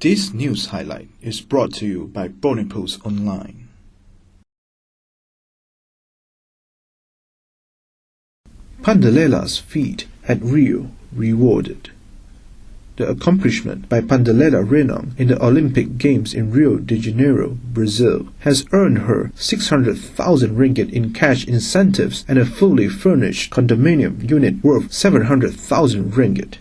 This news highlight is brought to you by Borneo Online. Panderela's feat at Rio rewarded. The accomplishment by Panderela Renan in the Olympic Games in Rio de Janeiro, Brazil, has earned her 600,000 ringgit in cash incentives and a fully furnished condominium unit worth 700,000 ringgit.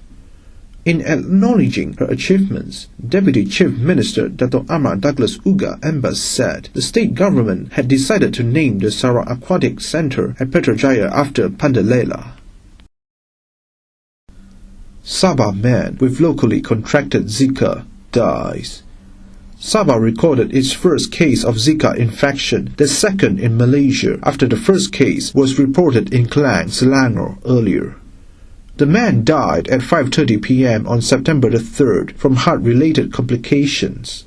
In acknowledging her achievements, Deputy Chief Minister Dr. Ahmad Douglas Uga Embas said the state government had decided to name the Sarawak Aquatic Centre at Putrajaya after Panderela. Sabah man with locally contracted Zika dies. Sabah recorded its first case of Zika infection, the second in Malaysia, after the first case was reported in Klang, Selangor earlier. The man died at 5:30 p.m. on September the 3rd from heart-related complications.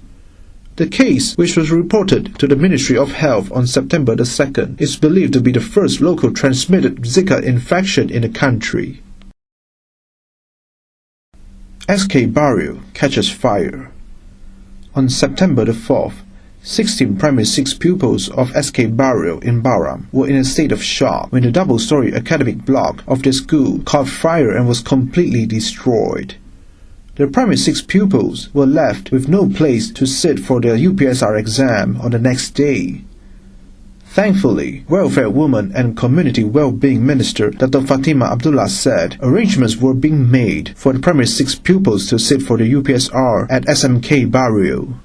The case, which was reported to the Ministry of Health on September the 2nd, is believed to be the first local transmitted Zika infection in the country. SK Barrio catches fire. On September the 4th, 16 primary 6 pupils of SK Barrio in Baram were in a state of shock when the double-story academic block of their school caught fire and was completely destroyed. The primary 6 pupils were left with no place to sit for their UPSR exam on the next day. Thankfully, Welfare Woman and Community Well-being Minister Dr. Fatima Abdullah said arrangements were being made for the primary 6 pupils to sit for the UPSR at SMK Barrio.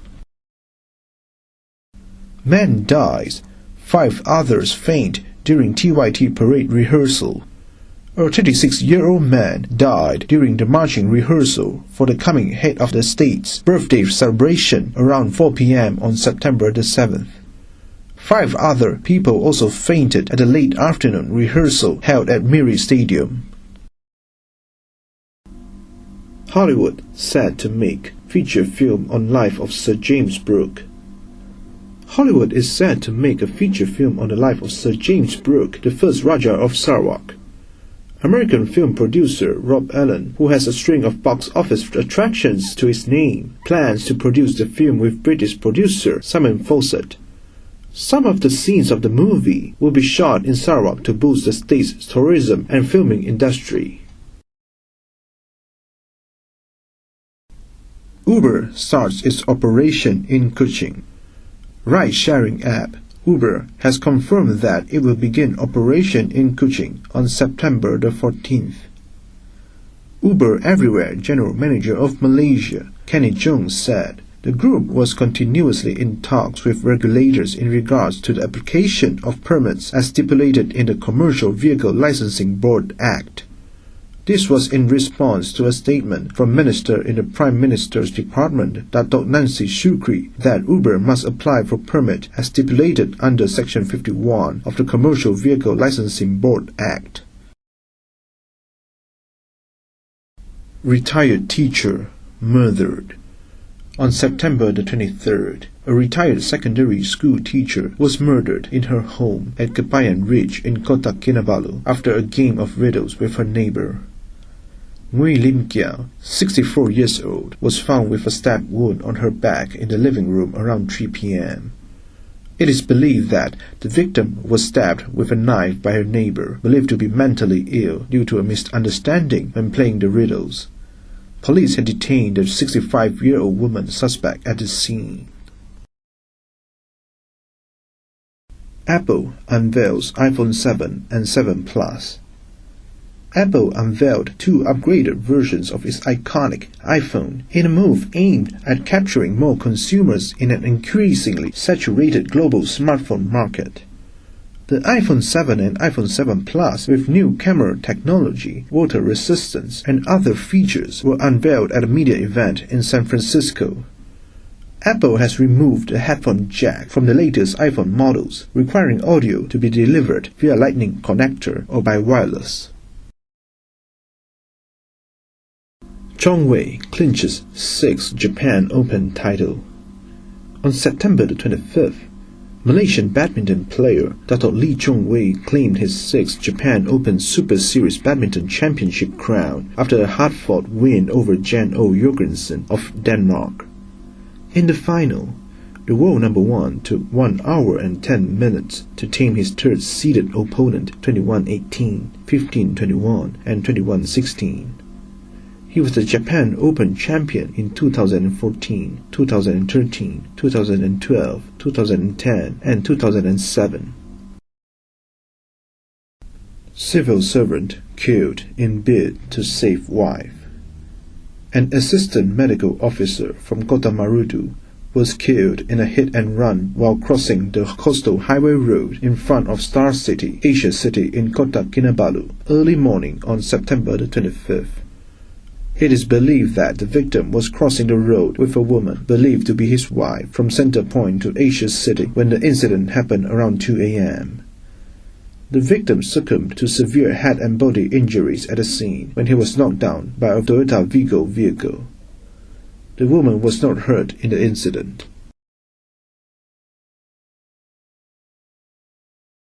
Man dies, 5 others faint during TYT parade rehearsal. A 36-year-old man died during the marching rehearsal for the coming head of the state's birthday celebration around 4 p.m. on September the 7th. 5 other people also fainted at the late afternoon rehearsal held at Miri Stadium. Hollywood set to make feature film on life of Sir James Brooke. Hollywood is set to make a feature film on the life of Sir James Brooke, the first Raja of Sarawak. American film producer Rob Allen, who has a string of box office attractions to his name, plans to produce the film with British producer Simon Fawcett. Some of the scenes of the movie will be shot in Sarawak to boost the state's tourism and filming industry. Uber starts its operation in Kuching. Ride-sharing app Uber has confirmed that it will begin operation in Kuching on September the 14th. Uber Everywhere General Manager of Malaysia, Kenny Jones, said the group was continuously in talks with regulators in regards to the application of permits as stipulated in the Commercial Vehicle Licensing Board Act. This was in response to a statement from Minister in the Prime Minister's Department, Datuk Nancy Shukri, that Uber must apply for permit as stipulated under Section 51 of the Commercial Vehicle Licensing Board Act. Retired teacher murdered. On September the 23rd, a retired secondary school teacher was murdered in her home at Kepayan Ridge in Kota Kinabalu after a game of riddles with her neighbor. Ngui Lim Kiao, 64 years old, was found with a stab wound on her back in the living room around 3 p.m. It is believed that the victim was stabbed with a knife by her neighbor, believed to be mentally ill due to a misunderstanding when playing the riddles. Police had detained the 65-year-old woman suspect at the scene. Apple unveils iPhone 7 and 7 Plus. Apple unveiled 2 upgraded versions of its iconic iPhone in a move aimed at capturing more consumers in an increasingly saturated global smartphone market. The iPhone 7 and iPhone 7 Plus with new camera technology, water resistance, and other features were unveiled at a media event in San Francisco. Apple has removed the headphone jack from the latest iPhone models, requiring audio to be delivered via Lightning connector or by wireless. Zhong Wei clinches 6th Japan Open title. On September the 25th, Malaysian badminton player Dato' Lee Chong Wei claimed his 6th Japan Open Super Series Badminton Championship crown after a hard-fought win over Jan O. Jorgensen of Denmark. In the final, the world number 1 took 1 hour and 10 minutes to tame his third-seeded opponent 21-18, 15-21, and 21-16. He was the Japan Open champion in 2014, 2013, 2012, 2010, and 2007. Civil servant killed in bid to save wife. An assistant medical officer from Kota Marudu was killed in a hit-and-run while crossing the coastal highway road in front of Star City, Asia City in Kota Kinabalu, early morning on September the 25th. It is believed that the victim was crossing the road with a woman believed to be his wife from Center Point to Asia City when the incident happened around 2 a.m. The victim succumbed to severe head and body injuries at the scene when he was knocked down by a Toyota Vigo vehicle. The woman was not hurt in the incident.